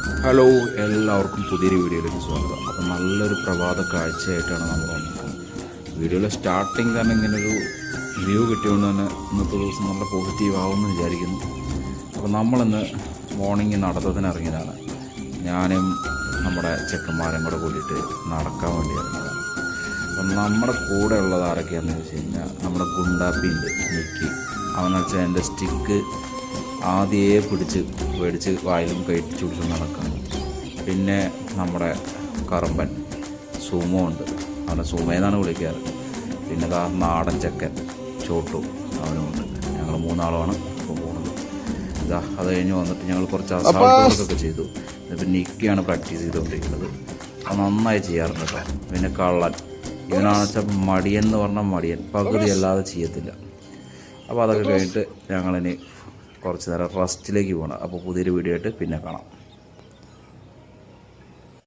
Hello, എല്ലാവർക്കും പുതിയൊരു വീഡിയോയിലേക്ക് സ്വാഗതം. അപ്പോൾ നല്ലൊരു പ്രഭാത കാഴ്ചയായിട്ടാണ് നമ്മൾ വന്നിരിക്കുന്നത്. വീഡിയോയിലെ സ്റ്റാർട്ടിങ് തന്നെ ഇങ്ങനൊരു വ്യൂ കിട്ടിയതുകൊണ്ട് തന്നെ ഇന്നത്തെ ദിവസം നല്ല പോസിറ്റീവ് ആവുമെന്ന് വിചാരിക്കുന്നു. അപ്പോൾ നമ്മളിന്ന് മോർണിംഗ് നടത്തത്തിന് ഇറങ്ങിയതാണ്. ഞാനും നമ്മുടെ ചെക്കന്മാരും കൂടെ കൂടിയിട്ട് നടക്കാൻ വേണ്ടി ഇറങ്ങിയതാണ്. അപ്പം നമ്മുടെ കൂടെ ഉള്ളത് ആരൊക്കെയാണെന്ന് വെച്ച് കഴിഞ്ഞാൽ നമ്മുടെ ഗുണ്ടാപ്പിയുണ്ട് നിക്കി. അവനെന്ന് വെച്ചാൽ എൻ്റെ സ്റ്റിക്ക് ആദ്യമേ മേടിച്ച് വായിലും കഴിച്ചു പിടിച്ച് നടക്കുന്നു. പിന്നെ നമ്മുടെ കറമ്പൻ സുമോ ഉണ്ട്, അവനെ സുമയെന്നാണ് വിളിക്കാറ്. പിന്നെ നാടൻ ചെക്കൻ ചോട്ടു അവനുമുണ്ട്. ഞങ്ങൾ മൂന്നാളുമാണ് ഇപ്പോൾ പോകുന്നത്. അത് കഴിഞ്ഞ് വന്നിട്ട് ഞങ്ങൾ കുറച്ച് അസാൾട്ടുകളൊക്കെ ചെയ്തു. പിന്നെ നിക്കിയാണ് പ്രാക്ടീസ് ചെയ്തുകൊണ്ടിരിക്കുന്നത്. അത് നന്നായി ചെയ്യാറുണ്ട് കേട്ടോ. പിന്നെ കള്ളൻ, ഇവനാണെന്ന് വെച്ചാൽ മടിയൻ എന്ന് പറഞ്ഞാൽ മടിയൻ, പകുതി അല്ലാതെ ചെയ്യത്തില്ല. അപ്പോൾ അതൊക്കെ കഴിഞ്ഞിട്ട് ഞങ്ങളിനി കുറച്ച് നേരം റെസ്റ്റിലേക്ക് പോകണം. അപ്പോൾ പുതിയൊരു വീഡിയോ ആയിട്ട് പിന്നെ കാണാം.